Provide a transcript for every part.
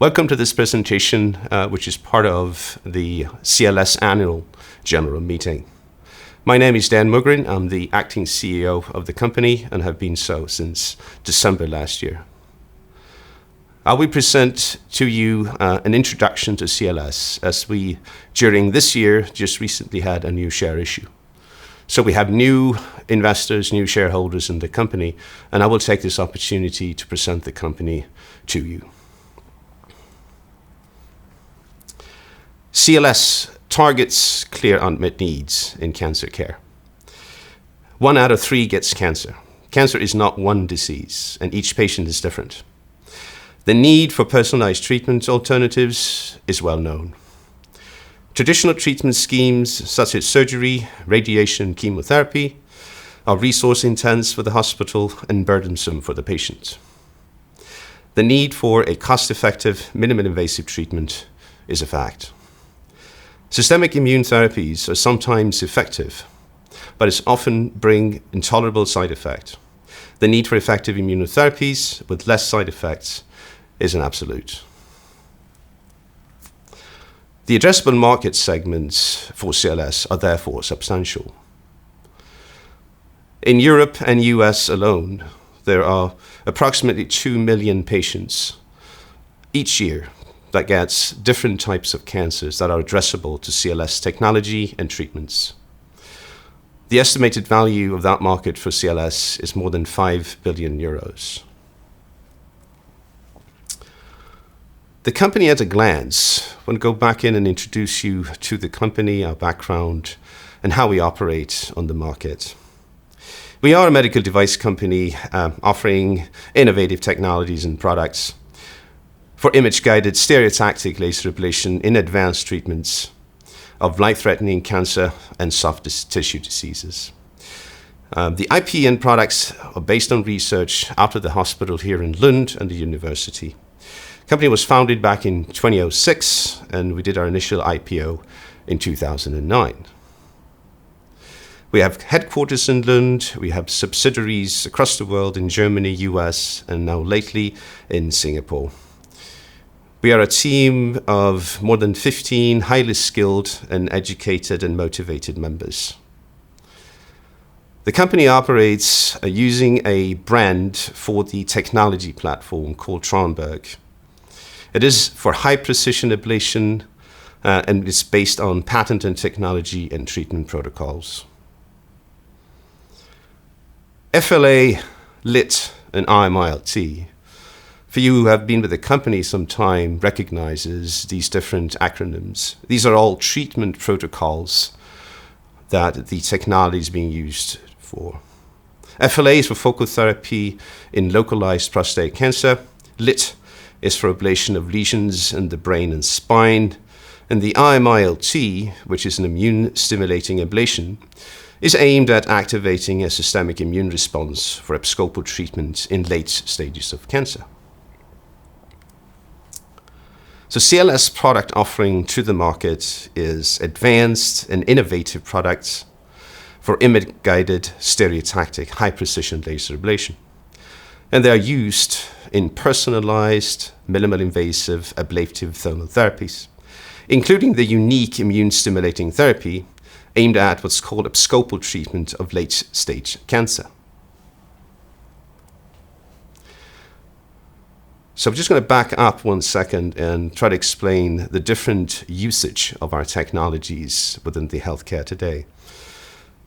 Welcome to this presentation, which is part of the CLS annual general meeting. My name is Dan Mogren. I'm the acting CEO of the company and have been so since December last year. I will present to you an introduction to CLS, as we, during this year, just recently had a new share issue. So we have new investors, new shareholders in the company, and I will take this opportunity to present the company to you. CLS targets clear unmet needs in cancer care. 1 out of 3 gets cancer. Cancer is not one disease, and each patient is different. The need for personalized treatment alternatives is well known. Traditional treatment schemes such as surgery, radiation, chemotherapy are resource intense for the hospital and burdensome for the patient. The need for a cost-effective, minimally invasive treatment is a fact. Systemic immune therapies are sometimes effective, but it often bring intolerable side effects. The need for effective immunotherapies with less side effects is an absolute. The addressable market segments for CLS are therefore substantial. In Europe and US alone, there are approximately 2 million patients each year that gets different types of cancers that are addressable to CLS technology and treatments. The estimated value of that market for CLS is more than 5 billion euros. The company at a glance, I want to go back in and introduce you to the company, our background, and how we operate on the market. We are a medical device company offering innovative technologies and products for image-guided stereotactic laser ablation in advanced treatments of life-threatening cancer and soft tissue diseases. The IP and products are based on research out of the hospital here in Lund and the university. The company was founded back in 2006, and we did our initial IPO in 2009. We have headquarters in Lund, we have subsidiaries across the world in Germany, US, and now lately in Singapore. We are a team of more than 15 highly skilled and educated and motivated members. The company operates using a brand for the technology platform called Tranberg. It is for high precision ablation and it's based on patented technology and treatment protocols. FLA, LIT, and RMILT, for you who have been with the company some time, recognizes these different acronyms. These are all treatment protocols that the technology is being used for. FLA is for focal therapy in localized prostate cancer. LIT is for ablation of lesions in the brain and spine. And the RMILT, which is an immune-stimulating ablation, is aimed at activating a systemic immune response for abscopal treatment in late stages of cancer. So CLS product offering to the market is advanced and innovative products for image-guided stereotactic high-precision laser ablation. And they are used in personalized, minimally invasive ablative thermal therapies, including the unique immune-stimulating therapy aimed at what's called abscopal treatment of late-stage cancer. So I'm just going to back up 1 second and try to explain the different usage of our technologies within the healthcare today.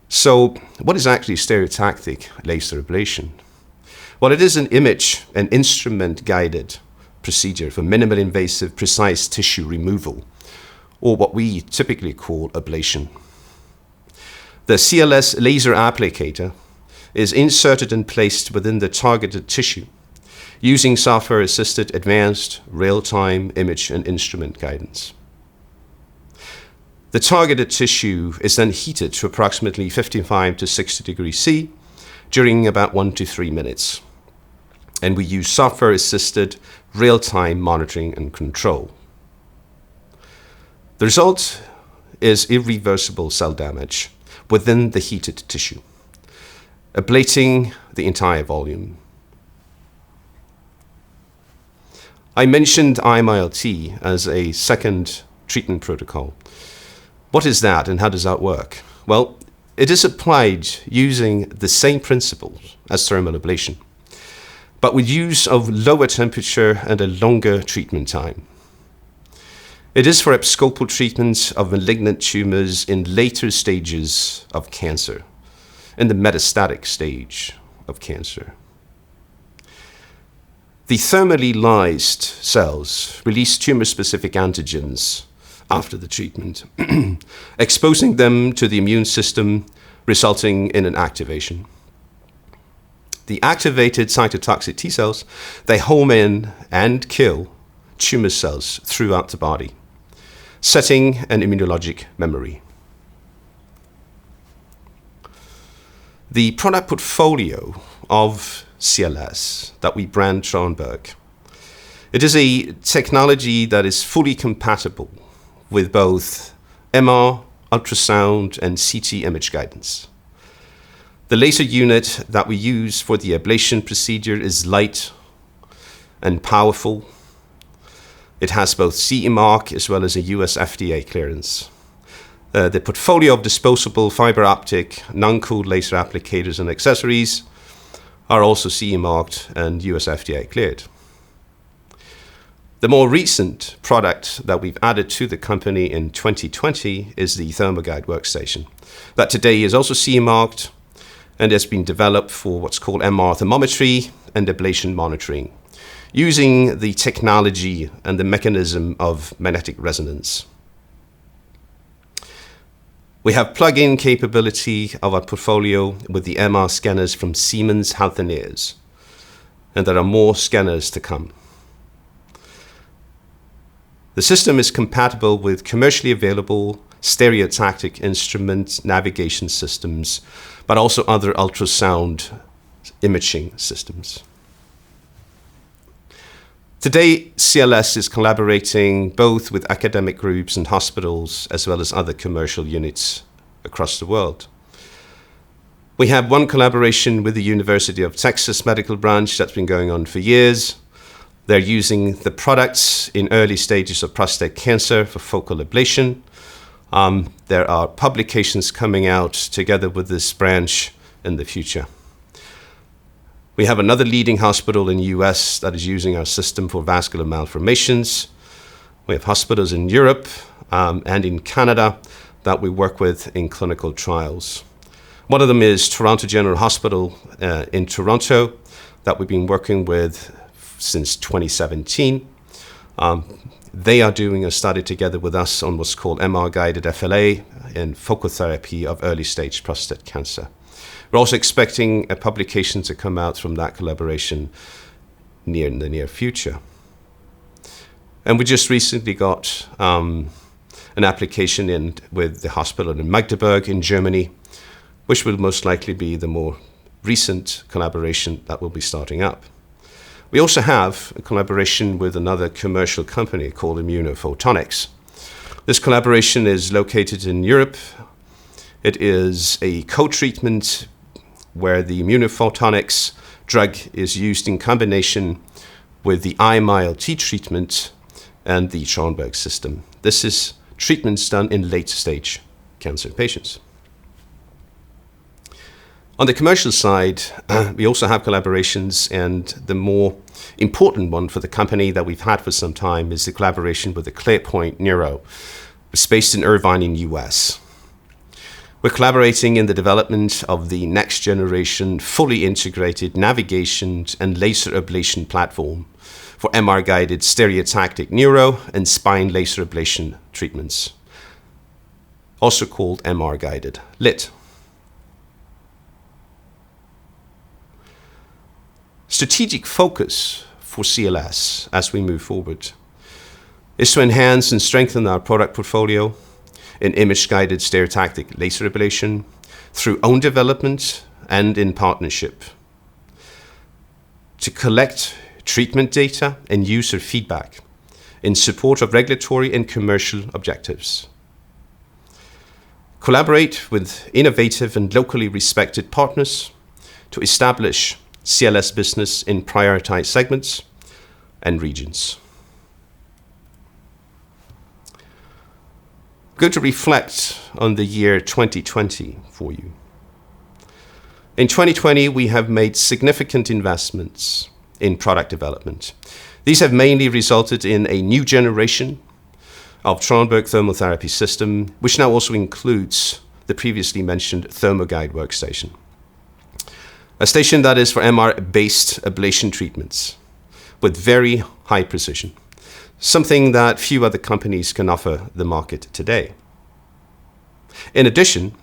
So what is actually stereotactic laser ablation? Well, it is an image and instrument-guided procedure for minimally invasive precise tissue removal, or what we typically call ablation. The CLS laser applicator is inserted and placed within the targeted tissue using software-assisted advanced real-time image and instrument guidance. The targeted tissue is then heated to approximately 55 to 60 degrees C during about 1 to 3 minutes. And we use software-assisted real-time monitoring and control. The result is irreversible cell damage within the heated tissue, ablating the entire volume. I mentioned IMILT as a second treatment protocol. What is that and how does that work? Well, it is applied using the same principles as thermal ablation, but with use of lower temperature and a longer treatment time. It is for episcopal treatment of malignant tumors in later stages of cancer, in the metastatic stage of cancer. The thermally lysed cells release tumor-specific antigens after the treatment, exposing them to the immune system, resulting in an activation. The activated cytotoxic T cells, they home in and kill tumor cells throughout the body, setting an immunologic memory. The product portfolio of CLS that we brand Schönberg, it is a technology that is fully compatible with both MR, ultrasound, and CT image guidance. The laser unit that we use for the ablation procedure is light and powerful. It has both CE mark as well as a US FDA clearance. The portfolio of disposable fiber optic, non-cooled laser applicators and accessories are also CE marked and US FDA cleared. The more recent product that we've added to the company in 2020 is the ThermoGuide workstation. That today is also CE marked and has been developed for what's called MR thermometry and ablation monitoring, using the technology and the mechanism of magnetic resonance. We have plug-in capability of our portfolio with the MR scanners from Siemens Healthineers, and there are more scanners to come. The system is compatible with commercially available stereotactic instrument navigation systems, but also other ultrasound imaging systems. Today, CLS is collaborating both with academic groups and hospitals, as well as other commercial units across the world. We have one collaboration with the University of Texas Medical Branch that's been going on for years. They're using the products in early stages of prostate cancer for focal ablation. There are publications coming out together with this branch in the future. We have another leading hospital in the US that is using our system for vascular malformations. We have hospitals in Europe and in Canada that we work with in clinical trials. One of them is Toronto General Hospital in Toronto that we've been working with since 2017. They are doing a study together with us on what's called MR-guided FLA in focal therapy of early stage prostate cancer. We're also expecting a publication to come out from that collaboration in the near future. And we just recently got an application in with the hospital in Magdeburg in Germany, which will most likely be the more recent collaboration that will be starting up. We also have a collaboration with another commercial company called Immunophotonics. This collaboration is located in Europe. It is a co-treatment where the immunophotonics drug is used in combination with the IMILT treatment and the Schönberg system. This is treatments done in late stage cancer patients. On the commercial side, we also have collaborations, and the more important one for the company that we've had for some time is the collaboration with the ClearPoint Neuro. It's based in Irvine in US. We're collaborating in the development of the next generation fully integrated navigation and laser ablation platform for MR-guided stereotactic neuro and spine laser ablation treatments, also called MR-guided LIT. Strategic focus for CLS as we move forward is to enhance and strengthen our product portfolio in image-guided stereotactic laser ablation through own development and in partnership, to collect treatment data and user feedback in support of regulatory and commercial objectives, collaborate with innovative and locally respected partners to establish CLS business in prioritized segments and regions. I'm going to reflect on the year 2020 for you. In 2020, we have made significant investments in product development. These have mainly resulted in a new generation of Trondberg thermotherapy system, which now also includes the previously mentioned ThermoGuide workstation. A station that is for MR-based ablation treatments with very high precision, something that few other companies can offer the market today. In addition,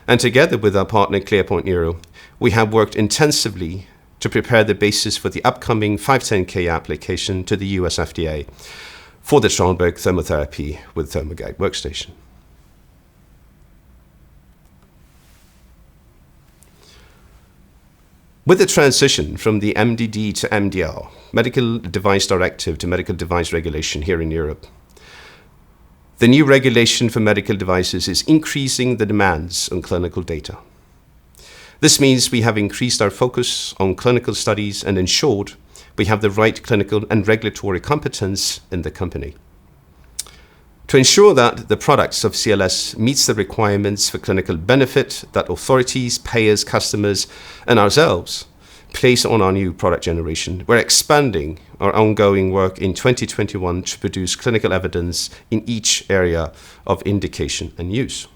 and together with our partner ClearPoint Neuro, we have worked intensively to prepare the basis for the upcoming 510(k) application to the US FDA for the Trondberg thermotherapy with ThermoGuide workstation. With the transition from the MDD to MDR, Medical Device Directive to Medical Device Regulation here in Europe, the new regulation for medical devices is increasing the demands on clinical data. This means we have increased our focus on clinical studies and ensured we have the right clinical and regulatory competence in the company. To ensure that the products of CLS meets the requirements for clinical benefit that authorities, payers, customers, and ourselves place on our new product generation, we're expanding our ongoing work in 2021 to produce clinical evidence in each area of indication and use.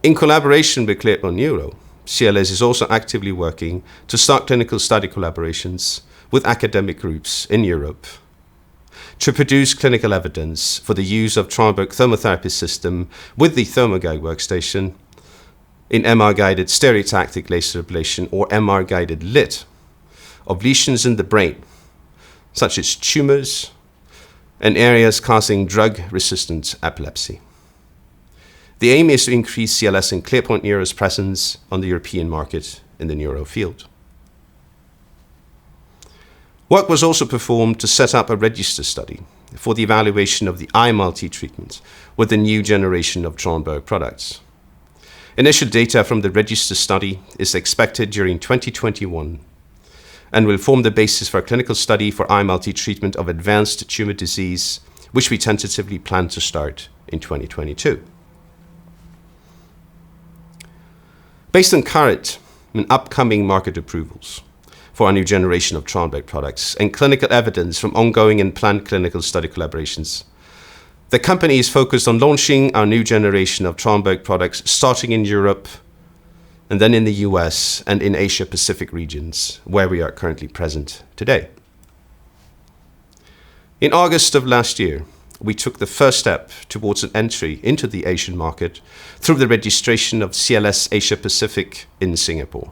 In collaboration with ClearPoint Neuro, CLS is also actively working to start clinical study collaborations with academic groups in Europe to produce clinical evidence for the use of Trondberg thermotherapy system with the ThermoGuide workstation in MR-guided stereotactic laser ablation or MR-guided LIT of lesions in the brain, such as tumors and areas causing drug-resistant epilepsy. The aim is to increase CLS and ClearPoint Neuro's presence on the European market in the neuro field. Work was also performed to set up a register study for the evaluation of the eye multi-treatment with the new generation of Trondberg products. Initial data from the register study is expected during 2021 and will form the basis for a clinical study for eye multi-treatment of advanced tumor disease, which we tentatively plan to start in 2022. Based on current and upcoming market approvals for our new generation of Trondberg products and clinical evidence from ongoing and planned clinical study collaborations, the company is focused on launching our new generation of Trondberg products starting in Europe and then in the US and in Asia Pacific regions, where we are currently present today. In August of last year, we took the first step towards an entry into the Asian market through the registration of CLS Asia Pacific in Singapore.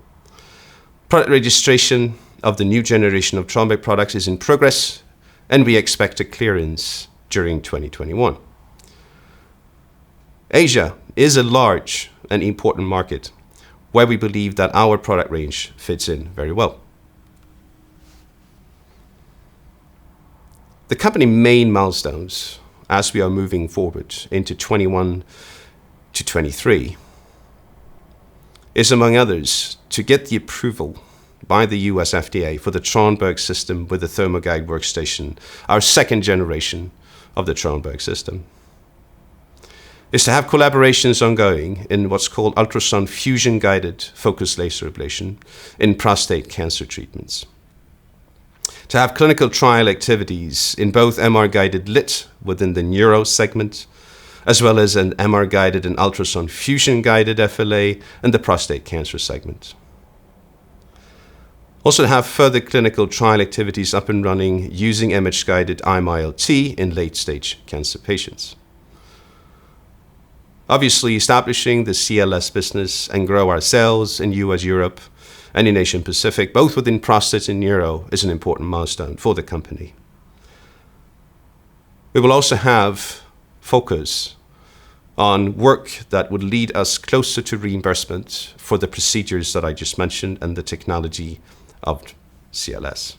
Product registration of the new generation of Trondberg products is in progress, and we expect a clearance during 2021. Asia is a large and important market where we believe that our product range fits in very well. The company main milestones as we are moving forward into 21 to 23 is, among others, to get the approval by the US FDA for the Trondberg system with the ThermoGuide workstation, our second generation of the Trondberg system. Is to have collaborations ongoing in what's called ultrasound fusion-guided focused laser ablation in prostate cancer treatments. To have clinical trial activities in both MR-guided LIT within the neuro segment, as well as an MR-guided and ultrasound fusion-guided FLA in the prostate cancer segment. Also to have further clinical trial activities up and running using image-guided IMILT in late-stage cancer patients. Obviously, establishing the CLS business and grow our sales in US, Europe, and in Asian Pacific, both within prostate and neuro, is an important milestone for the company. We will also have focus on work that would lead us closer to reimbursement for the procedures that I just mentioned and the technology of CLS.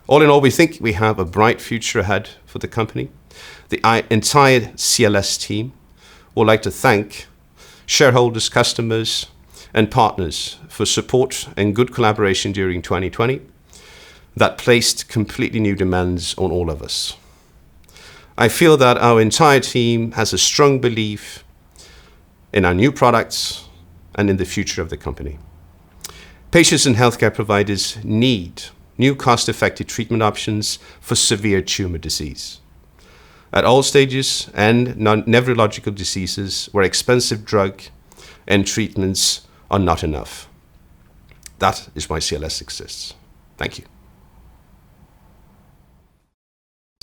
All in all, we think we have a bright future ahead for the company. The entire CLS team would like to thank shareholders, customers, and partners for support and good collaboration during 2020 that placed completely new demands on all of us. I feel that our entire team has a strong belief in our new products and in the future of the company. Patients and healthcare providers need new cost-effective treatment options for severe tumor disease at all stages and neurological diseases where expensive drug and treatments are not enough. That is why CLS exists. Thank you.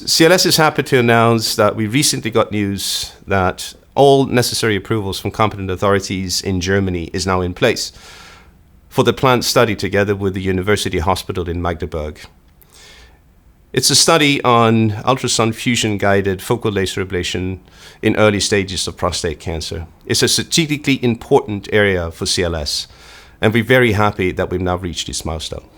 CLS is happy to announce that we recently got news that all necessary approvals from competent authorities in Germany is now in place for the planned study together with the University Hospital in Magdeburg. It's a study on ultrasound fusion-guided focal laser ablation in early stages of prostate cancer. It's a strategically important area for CLS, and we're very happy that we've now reached this milestone.